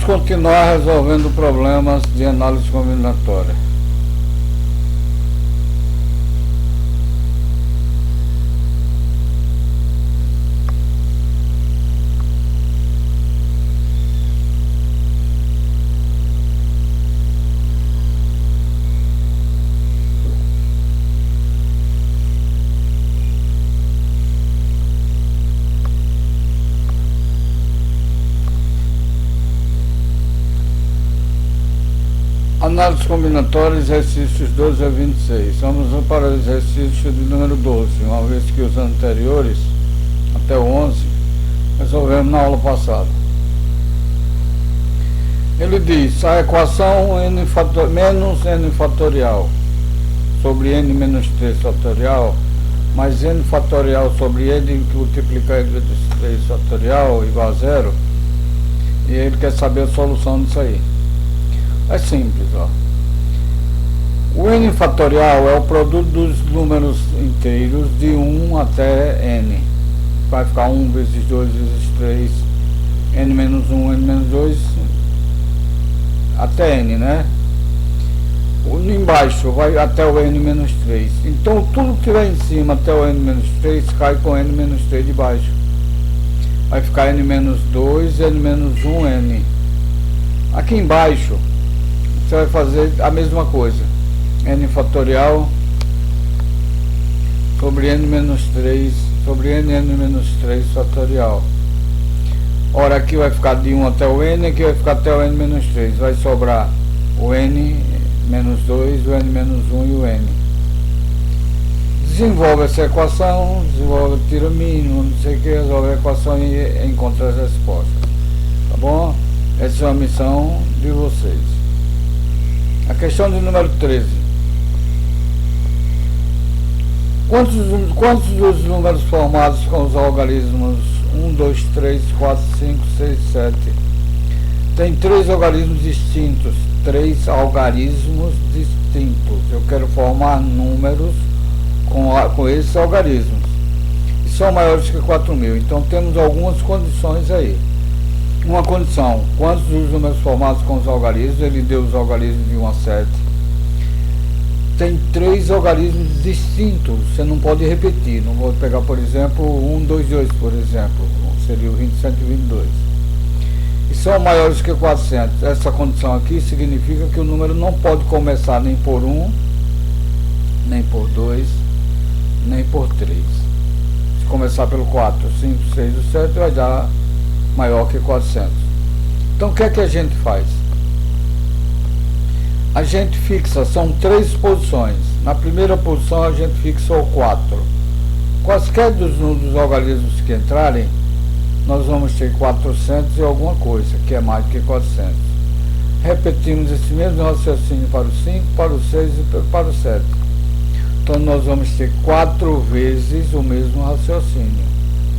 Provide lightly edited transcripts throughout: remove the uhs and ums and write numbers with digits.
continuar resolvendo problemas de análise combinatória. Análise combinatória, exercícios 12 a 26. Vamos para o exercício de número 12, uma vez que os anteriores, até o 11, resolvemos na aula passada. Ele diz, a equação menos n fatorial sobre n menos 3 fatorial, mais n fatorial sobre n multiplicado entre 3 fatorial igual a zero, e ele quer saber a solução disso aí. É simples, ó. O n fatorial é o produto dos números inteiros de 1 até n. Vai ficar 1 vezes 2 vezes 3, n menos 1, n menos 2, até n, né? O embaixo vai até o n menos 3. Então tudo que tiver em cima até o n menos 3 cai com n menos 3 de baixo. Vai ficar n menos 2, n menos 1, n. Aqui embaixo você vai fazer a mesma coisa, n fatorial sobre n menos 3 sobre n menos 3 fatorial. Ora, aqui vai ficar de 1 até o n, aqui vai ficar até o n menos 3, vai sobrar o n menos 2, o n menos 1 e o n. Desenvolve essa equação, tira o mínimo, não sei o que, resolve a equação e encontra as respostas, tá bom? Essa é uma missão de vocês. A questão de número 13. Quantos dos números formados com os algarismos 1, 2, 3, 4, 5, 6, 7 tem 3 algarismos distintos? 3 algarismos distintos. Eu quero formar números com esses algarismos. E são maiores que 4.000. Então temos algumas condições aí. Uma condição, quantos dos números formados com os algarismos? Ele deu os algarismos de 1 a 7. Tem 3 algarismos distintos, você não pode repetir. Não vou pegar, por exemplo, 1, 2, 2, por exemplo, seria o 122. E são maiores que 400. Essa condição aqui significa que o número não pode começar nem por 1, nem por 2, nem por 3. Se começar pelo 4, 5, 6 ou 7, vai dar maior que 400. Então o que é que a gente faz? A gente fixa, são 3 posições. Na primeira posição a gente fixa o 4. Quaisquer dos algarismos que entrarem, nós vamos ter 400 e alguma coisa, que é mais que 400. Repetimos esse mesmo raciocínio para o 5, para o 6 e para o 7. Então nós vamos ter 4 vezes o mesmo raciocínio.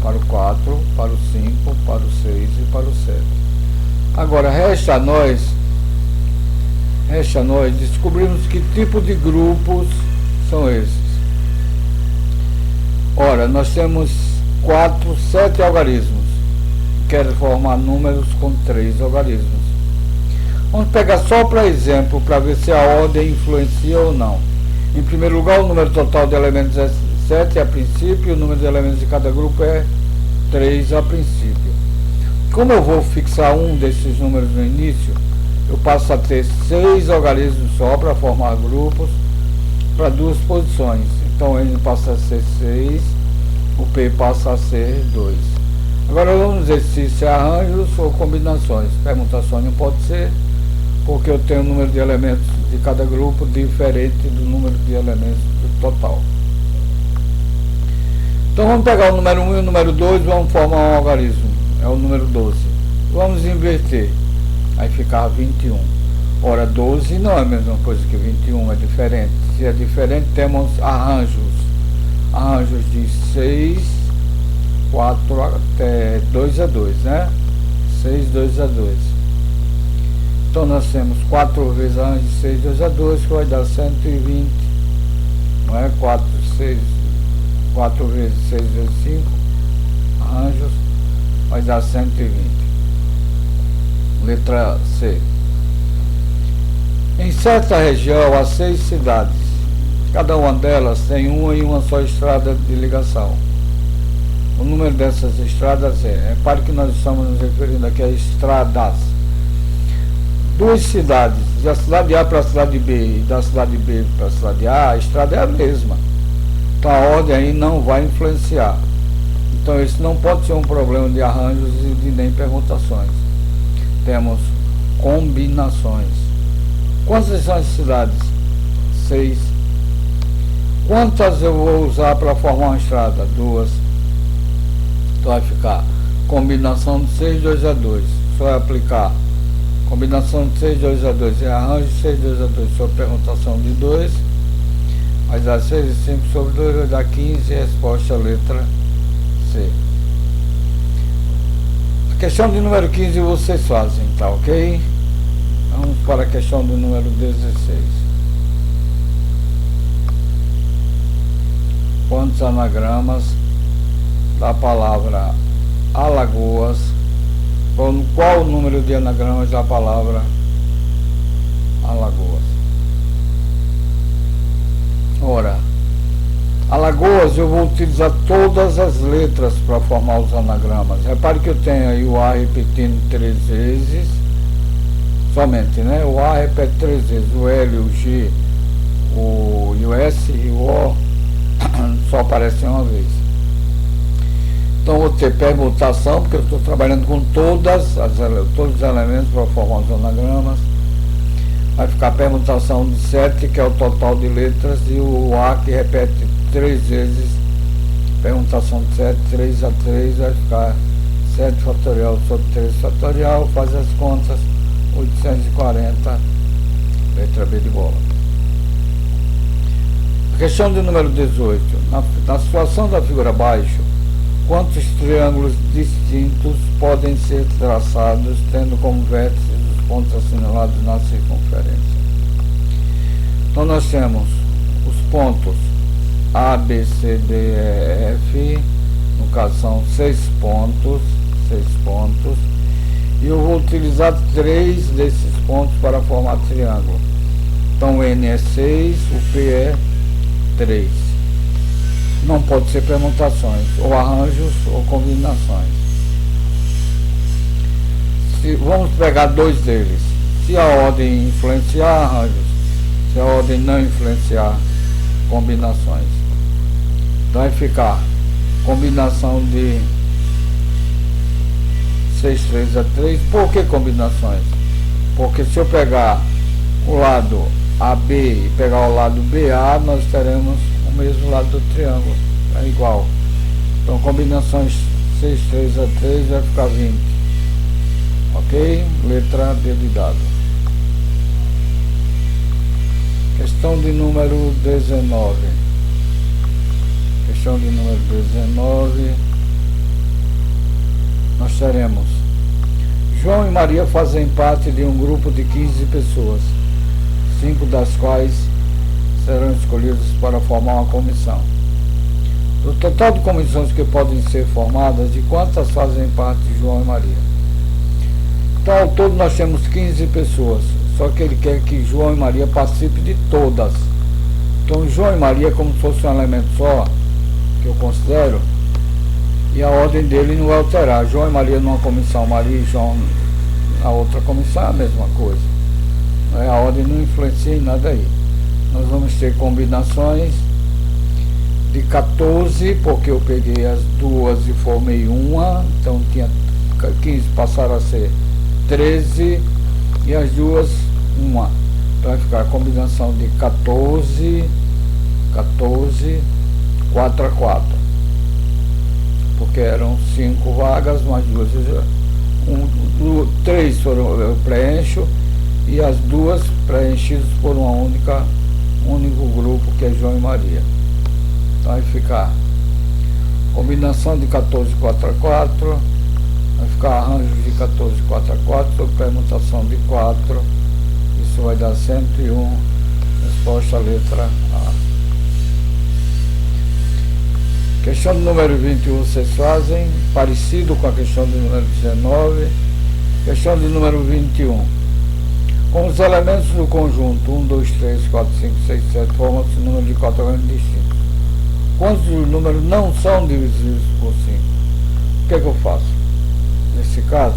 Para o 4, para o 5, para o 6 e para o 7. Agora, resta a nós descobrirmos que tipo de grupos são esses. Ora, nós temos 7 algarismos. Quero formar números com 3 algarismos. Vamos pegar só para exemplo, para ver se a ordem influencia ou não. Em primeiro lugar, o número total de elementos é 7 a princípio, e o número de elementos de cada grupo é 3 a princípio. Como eu vou fixar um desses números no início, eu passo a ter 6 algarismos só para formar grupos para 2 posições. Então N passa a ser 6, o P passa a ser 2. Agora vamos ver se isso é arranjos ou combinações. Permutações não pode ser, porque eu tenho o número de elementos de cada grupo diferente do número de elementos do total. Então vamos pegar o número 1 e o número 2, vamos formar um algarismo, é o número 12. Vamos inverter, aí ficar 21. Ora, 12 não é a mesma coisa que 21, é diferente. Se é diferente, temos arranjos de 6, 4 até 2 a 2, né? 6, 2 a 2. Então nós temos 4 vezes arranjo de 6, 2 a 2, que vai dar 120, não é? 4 vezes 6 vezes 5, arranjos, vai dar 120. Letra C. Em certa região há 6 cidades. Cada uma delas tem uma e uma só estrada de ligação. O número dessas estradas repare que nós estamos nos referindo aqui a estradas. 2 cidades, da cidade A para a cidade B e da cidade B para a cidade A estrada é a mesma. Então a ordem aí não vai influenciar. Então esse não pode ser um problema de arranjos e de nem permutações. Temos combinações. Quantas são as cidades? 6. Quantas eu vou usar para formar uma estrada? 2. Então vai ficar combinação de 6, 2 a 2. Só vai aplicar combinação de 6, 2 a 2 e arranjo de 6, 2 a 2 sobre permutação de 2. Vai dar 6 e 5 sobre 2, vai dar 15. Resposta letra C. A questão de número 15 vocês fazem, tá ok? Vamos para a questão do número 16. Quantos anagramas da palavra Alagoas? Qual o número de anagramas da palavra Alagoas? Ora, Alagoas eu vou utilizar todas as letras para formar os anagramas. Repare que eu tenho aí o A repetindo 3 vezes. Somente, né? O A repete 3 vezes, o L, o G, o S e o O só aparecem uma vez. Então vou ter permutação, porque eu estou trabalhando com todos os elementos para formar os anagramas. Vai ficar permutação de 7, que é o total de letras, e o A que repete 3 vezes. Permutação de 7, 3 a 3, vai ficar 7 fatorial sobre 3 fatorial, faz as contas, 840, letra B de bola. Questão de número 18. Na situação da figura abaixo, quantos triângulos distintos podem ser traçados, tendo como vértices os pontos assinalados na circunferência? Então nós temos os pontos A, B, C, D, E, F, no caso são 6 pontos, e eu vou utilizar 3 desses pontos para formar triângulo. Então o N é 6, o P é 3. Não pode ser permutações, ou arranjos, ou combinações. Vamos pegar 2 deles. Se a ordem influenciar, arranjos. Se a ordem não influenciar, combinações. Então vai ficar combinação de 6, 3 a 3. Por que combinações? Porque se eu pegar o lado AB e pegar o lado BA, nós teremos o mesmo lado do triângulo, é igual. Então combinações 6, 3 a 3 vai ficar 20. Ok? Letra D de dado. Questão de número 19. Questão de número 19. Nós teremos João e Maria fazem parte de um grupo de 15 pessoas, 5 das quais serão escolhidos para formar uma comissão. Do total de comissões que podem ser formadas, de quantas fazem parte João e Maria? Então, ao todo nós temos 15 pessoas, só que ele quer que João e Maria participem de todas. Então, João e Maria, como se fosse um elemento só, que eu considero, e a ordem dele não vai alterar. João e Maria numa comissão, Maria e João na outra comissão é a mesma coisa. A ordem não influencia em nada aí. Nós vamos ter combinações de 14, porque eu peguei as duas e formei uma, então tinha 15, passaram a ser 13, e as duas, uma. Então vai ficar a combinação de 14, 4 a 4. Porque eram 5 vagas, mais 2, 3 eu preencho, e as 2 preenchidas por um único grupo, que é João e Maria. Então vai ficar combinação de 14, 4 a 4, vai ficar arranjo de 14, 4 a 4, sobre permutação de 4, isso vai dar 101, resposta letra A. Questão do número 21 vocês fazem, parecido com a questão do número 19, Questão de número 21. Com os elementos do conjunto 1, 2, 3, 4, 5, 6, 7 formam-se o número de 4 organismos distintos. Quantos dos números não são divisíveis por 5? O que é que eu faço? Nesse caso,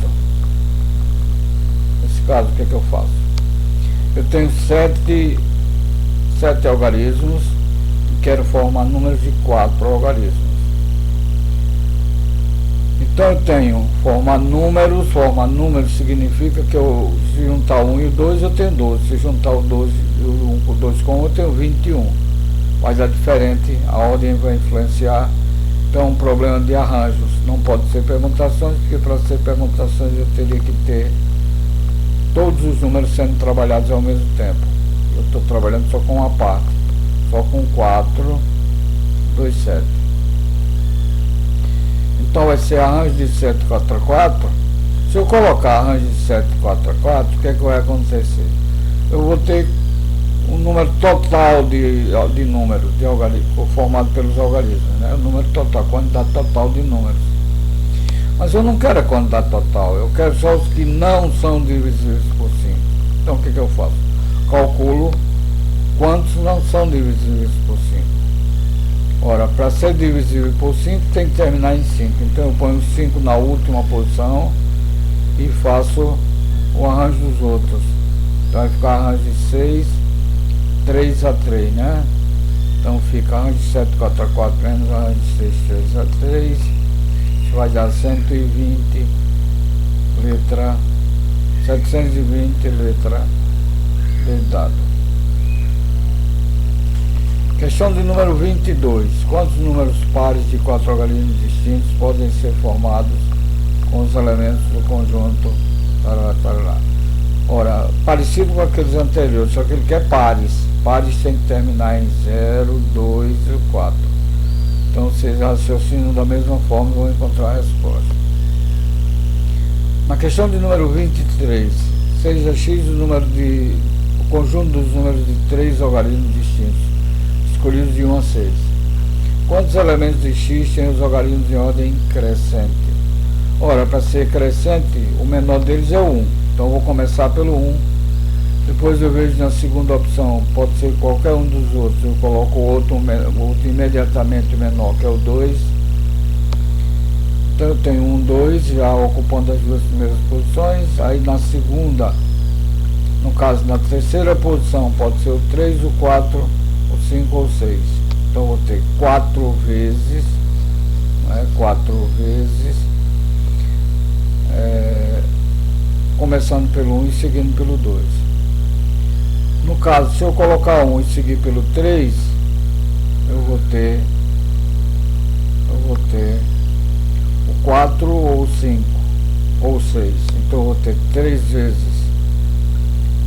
o que é que eu faço? Eu tenho 7 algarismos e quero formar números de 4 algarismos. Então eu tenho formar números significa que se juntar o 1 e o 2 eu tenho 12, se juntar o 12, o 1 com o 2 com 1 eu tenho 21, mas é diferente, a ordem vai influenciar, então é um problema de arranjos, não pode ser permutações, porque para ser permutações eu teria que ter todos os números sendo trabalhados ao mesmo tempo, eu estou trabalhando só com uma parte, só com 4, 2, 7. Então vai ser arranjo de 7, 4 a 4. Se eu colocar arranjo de 7, 4 a 4, o que é que vai acontecer? Eu vou ter um número total de números de algarismos, formado pelos algarismos, né? O número total, a quantidade total de números. Mas eu não quero a quantidade total, eu quero só os que não são divisíveis por 5. Então o que eu faço? Calculo quantos não são divisíveis por 5. Ora, para ser divisível por 5 tem que terminar em 5. Então eu ponho 5 na última posição e faço o arranjo dos outros. Então vai ficar arranjo de 6, 3 a 3, né? Então fica arranjo de 7, 4 a 4 menos arranjo de 6, 3 a 3. Isso vai dar 120, letra 720, letra D dado. Questão de número 22. Quantos números pares de 4 algarismos distintos podem ser formados com os elementos do conjunto? Tarará. Ora, parecido com aqueles anteriores, só que ele quer pares. Pares tem que terminar em 0, 2 e 4. Então vocês raciocinam da mesma forma e vão encontrar a resposta. Na questão de número 23, seja x o conjunto dos números de 3 algarismos distintos, escolhidos de 1 a 6. Quantos elementos de x têm os algarismos em ordem crescente? Ora, para ser crescente, o menor deles é o 1. Então eu vou começar pelo 1. Depois eu vejo na segunda opção, pode ser qualquer um dos outros. Eu coloco o outro imediatamente menor, que é o 2. Então eu tenho 1, 2, já ocupando as duas primeiras posições. Aí na segunda, no caso na terceira posição, pode ser o 3, o 4, o 5 ou 6. Então vou ter 4 vezes, né, 4 vezes, começando pelo 1 e seguindo pelo 2. No caso, se eu colocar 1 e seguir pelo 3, eu vou ter o 4 ou o 5 ou o 6. Então eu vou ter 3 vezes,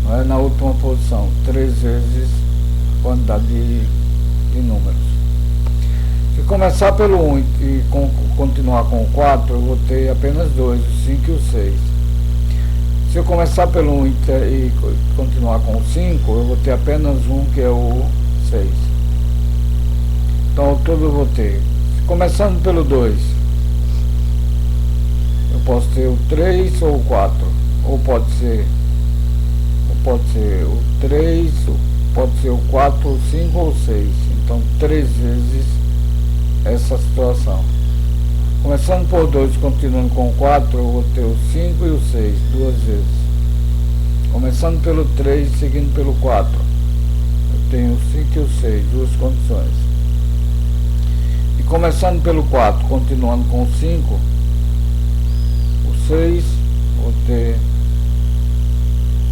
não é, na última posição, 3 vezes a quantidade de números. Se começar pelo 1 e continuar com o 4, eu vou ter apenas 2, o 5 e o 6. Se eu começar pelo 1 e continuar com o 5, eu vou ter apenas 1, que é o 6. Então ao todo eu vou ter, começando pelo 2, eu posso ter o 3 ou o 4, ou pode ser o 3, pode ser o 4, o 5 ou o 6. Então 3 vezes essa situação. Começando por 2, continuando com o 4, eu vou ter o 5 e o 6, 2 vezes. Começando pelo 3, seguindo pelo 4, eu tenho o 5 e o 6, duas condições. E começando pelo 4, continuando com o 5, o 6, vou ter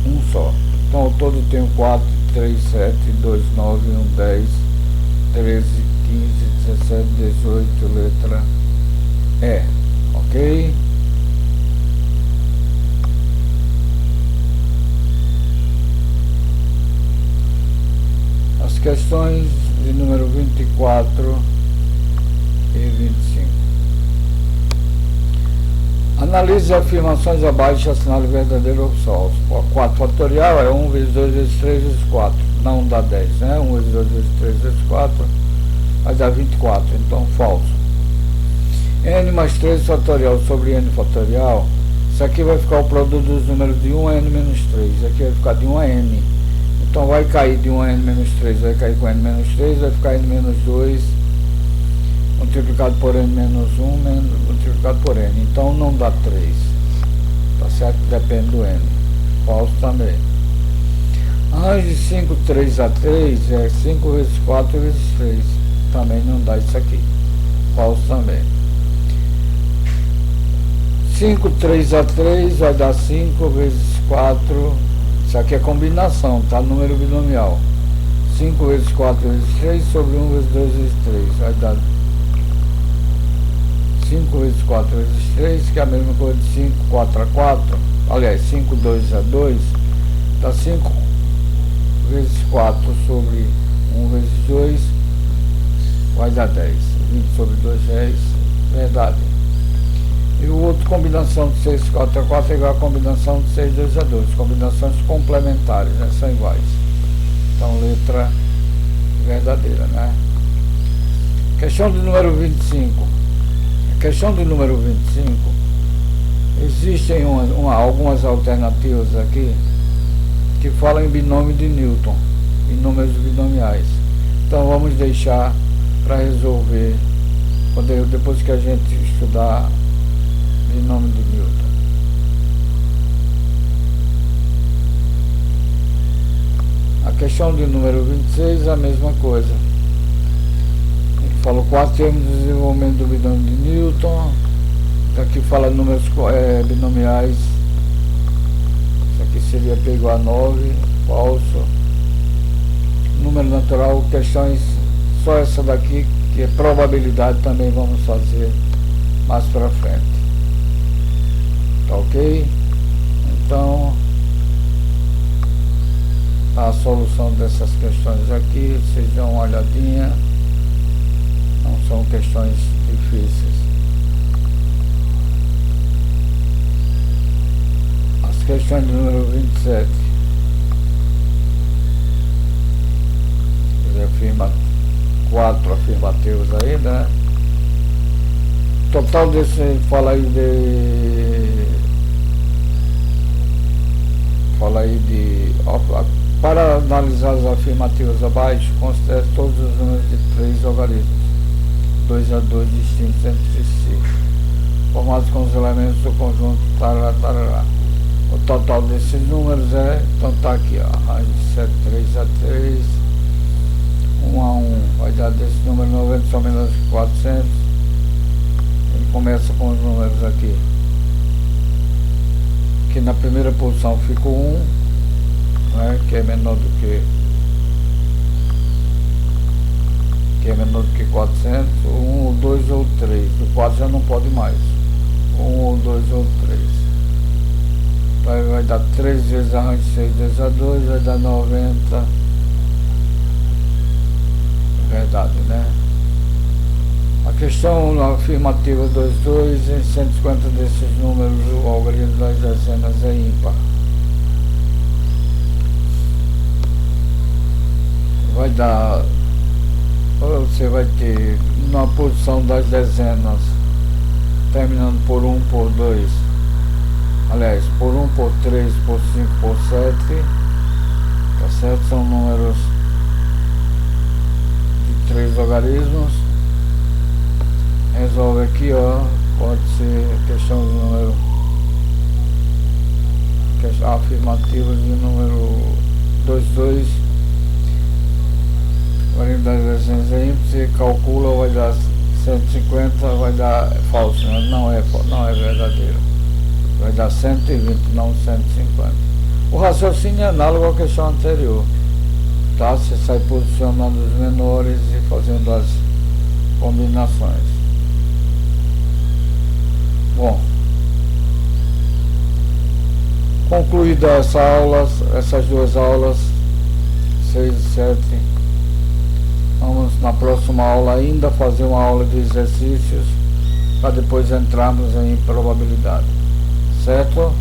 um só. Então ao todo eu tenho 4, 3, 7, 2, 9, 1, 10, 13, 15, 17, 18, letra E, ok? As questões de número 24 e 25. Analise as afirmações abaixo e assinale verdadeiro ou falso. 4 fatorial é 1 vezes 2 vezes 3 vezes 4. Não dá 10, né? 1 vezes 2 vezes 3 vezes 4 vai dar 24, então falso. N mais 3 fatorial sobre N fatorial Isso aqui vai ficar o produto dos números de 1 a n-3. Isso aqui vai ficar de 1 a n. Então vai cair de 1 a n-3, vai cair com n-3, vai ficar n-2 multiplicado por n-1 multiplicado por n. Então não dá 3. Tá certo? Depende do n. Falso também. Arranjo de 5, 3 a 3 é 5 vezes 4 vezes 3. Também não dá isso aqui. Falso também. 5, 3 a 3 vai dar 5 vezes 4. Isso aqui é combinação, tá? Número binomial. 5 vezes 4 vezes 3 sobre 1 vezes 2 vezes 3. Vai dar 5 vezes 4 vezes 3, que é a mesma coisa de 5, 4 a 4. Aliás, 5, 2 a 2. Dá 5 vezes 4 sobre 1 vezes 2. Vai dar 10. 20 sobre 2 é isso. Verdade. E o outro, combinação de 6, 4 a 4 é igual a combinação de 6, 2 a 2. Combinações complementares, né? São iguais. Então, letra verdadeira, né? Questão do número 25. A questão do número 25, existem algumas alternativas aqui que falam em binômio de Newton, em números binomiais. Então, vamos deixar para resolver depois que a gente estudar binômio de Newton. A questão do número 26 é a mesma coisa. Ele fala o quarto termo de desenvolvimento do binômio de Newton. Aqui fala números binomiais. Isso aqui seria P igual a 9, falso. Número natural, questões só essa daqui, que é probabilidade, também vamos fazer mais para frente. Tá ok? Então, a solução dessas questões aqui, vocês dão uma olhadinha. Não são questões difíceis. As questões do número 27. Ele afirma 4 afirmativos aí, né? Total desse, fala aí para analisar as afirmativas abaixo, considere todos os números de 3 logaritmos 2 a 2 distintos entre si, formados com os elementos do conjunto tarará, tarará. O total desses números então tá aqui, ó, raiz de 7, 3 a 3, 1 a 1, vai dar desse número 90 são menos que 400. Ele começa com os números aqui, que na primeira posição ficou 1, né, que é menor do que 400, 1 ou 2 ou 3, do 4 já não pode mais, 1 ou 2 ou 3, vai dar 3 vezes a raiz de 6 vezes a 2, vai dar 90, verdade, né? A questão afirmativa 22, em 150 desses números o algarismo das dezenas é ímpar. Vai dar, você vai ter na posição das dezenas, terminando por 1, por 2, aliás, por 1, por 3, por 5, por 7, tá certo? São números de 3 logaritmos. Resolve aqui, ó, pode ser questão do número, questão afirmativa de número 22, variedade das dezenas é ímpar, você calcula, vai dar 150, vai dar falso, não é verdadeiro, vai dar 120, não 150. O raciocínio é análogo à questão anterior, tá? Você sai posicionando os menores e fazendo as combinações. Bom, concluídas essas duas aulas, 6 e 7, vamos na próxima aula ainda fazer uma aula de exercícios, para depois entrarmos em probabilidade, certo?